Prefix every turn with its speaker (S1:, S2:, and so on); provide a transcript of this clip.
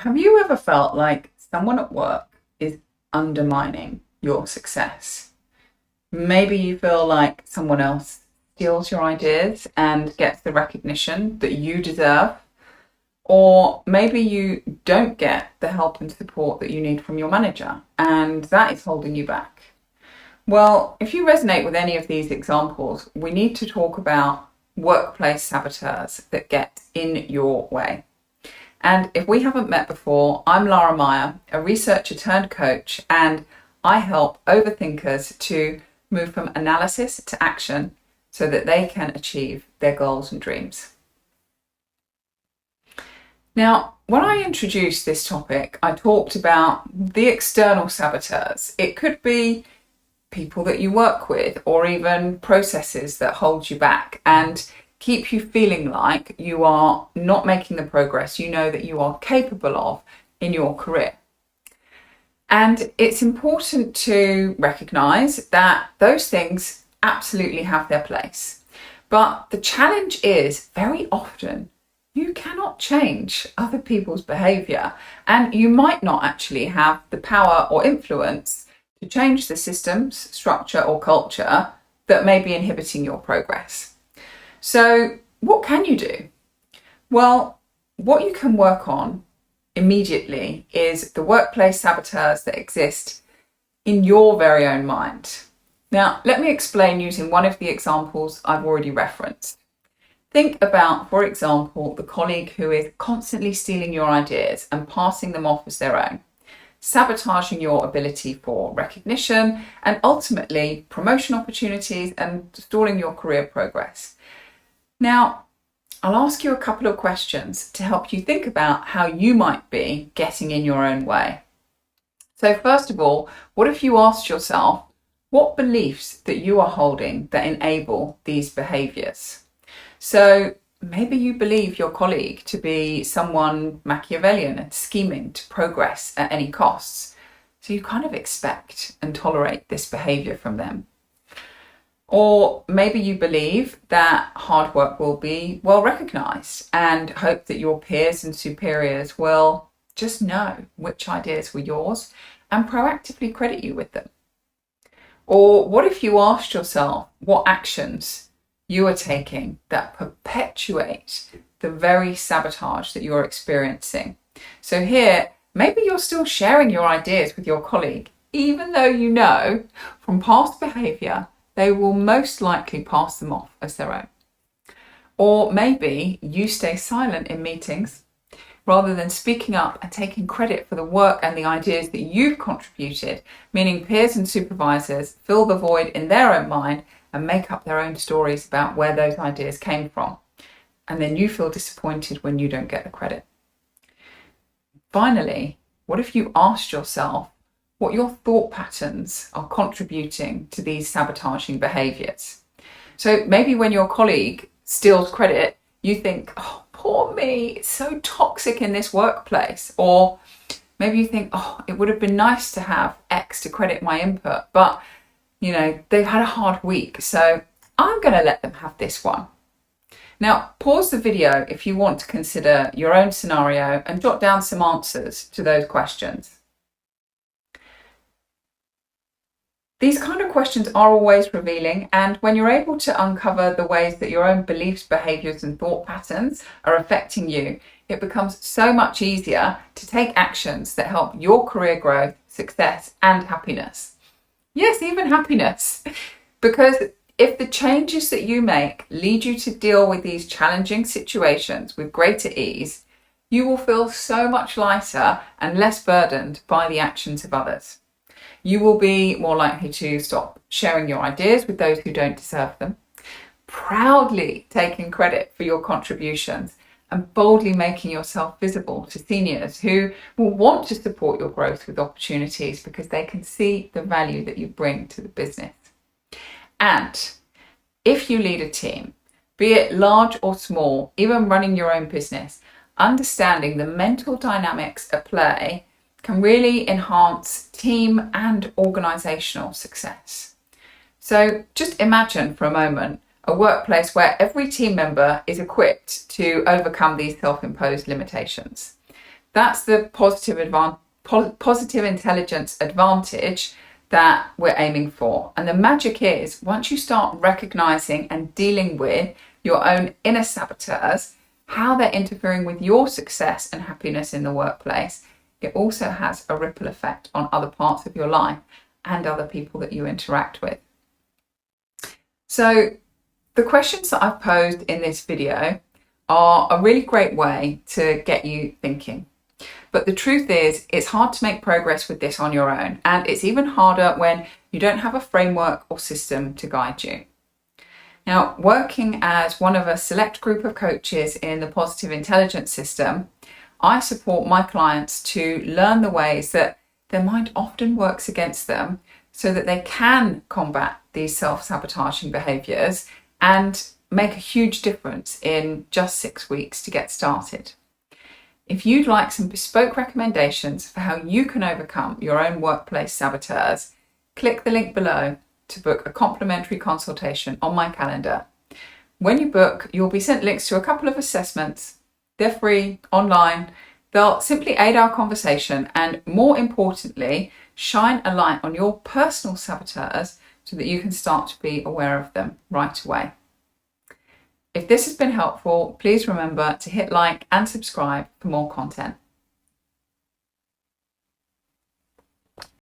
S1: Have you ever felt like someone at work is undermining your success? Maybe you feel like someone else steals your ideas and gets the recognition that you deserve, or maybe you don't get the help and support that you need from your manager, and that is holding you back. Well, if you resonate with any of these examples, we need to talk about workplace saboteurs that get in your way. And if we haven't met before, I'm Lara Meyer, a researcher turned coach, and I help overthinkers to move from analysis to action so that they can achieve their goals and dreams. Now, when I introduced this topic, I talked about the external saboteurs. It could be people that you work with, or even processes that hold you back and keep you feeling like you are not making the progress you know that you are capable of in your career. And it's important to recognize that those things absolutely have their place. But the challenge is very often you cannot change other people's behavior, and you might not actually have the power or influence to change the systems, structure, or culture that may be inhibiting your progress. So, what can you do? Well, what you can work on immediately is the workplace saboteurs that exist in your very own mind. Now, let me explain using one of the examples I've already referenced. Think about, for example, the colleague who is constantly stealing your ideas and passing them off as their own, sabotaging your ability for recognition and ultimately promotion opportunities and stalling your career progress. Now, I'll ask you a couple of questions to help you think about how you might be getting in your own way. So first of all, what if you asked yourself what beliefs that you are holding that enable these behaviours? So maybe you believe your colleague to be someone Machiavellian and scheming to progress at any costs. So you kind of expect and tolerate this behaviour from them. Or maybe you believe that hard work will be well recognised and hope that your peers and superiors will just know which ideas were yours and proactively credit you with them. Or what if you asked yourself what actions you are taking that perpetuate the very sabotage that you're experiencing? So here, maybe you're still sharing your ideas with your colleague, even though you know from past behaviour they will most likely pass them off as their own. Or maybe you stay silent in meetings rather than speaking up and taking credit for the work and the ideas that you've contributed, meaning peers and supervisors fill the void in their own mind and make up their own stories about where those ideas came from. And then you feel disappointed when you don't get the credit. Finally, what if you asked yourself what your thought patterns are contributing to these sabotaging behaviours? So maybe when your colleague steals credit, you think, oh, poor me, it's so toxic in this workplace. Or maybe you think, oh, it would have been nice to have X to credit my input, but they've had a hard week, so I'm going to let them have this one. Now, pause the video if you want to consider your own scenario and jot down some answers to those questions. These kind of questions are always revealing, and when you're able to uncover the ways that your own beliefs, behaviours and thought patterns are affecting you, it becomes so much easier to take actions that help your career growth, success and happiness. Yes, even happiness. Because if the changes that you make lead you to deal with these challenging situations with greater ease, you will feel so much lighter and less burdened by the actions of others. You will be more likely to stop sharing your ideas with those who don't deserve them, proudly taking credit for your contributions, and boldly making yourself visible to seniors who will want to support your growth with opportunities because they can see the value that you bring to the business. And if you lead a team, be it large or small, even running your own business, understanding the mental dynamics at play can really enhance team and organisational success. So just imagine for a moment a workplace where every team member is equipped to overcome these self-imposed limitations. That's the positive intelligence advantage that we're aiming for. And the magic is, once you start recognizing and dealing with your own inner saboteurs, how they're interfering with your success and happiness in the workplace, it also has a ripple effect on other parts of your life and other people that you interact with. So the questions that I've posed in this video are a really great way to get you thinking. But the truth is, it's hard to make progress with this on your own, and it's even harder when you don't have a framework or system to guide you. Now, working as one of a select group of coaches in the positive intelligence system, I support my clients to learn the ways that their mind often works against them so that they can combat these self-sabotaging behaviours and make a huge difference in just 6 weeks to get started. If you'd like some bespoke recommendations for how you can overcome your own workplace saboteurs, click the link below to book a complimentary consultation on my calendar. When you book, you'll be sent links to a couple of assessments. They're free, online. They'll simply aid our conversation and, more importantly, shine a light on your personal saboteurs so that you can start to be aware of them right away. If this has been helpful, please remember to hit like and subscribe for more content.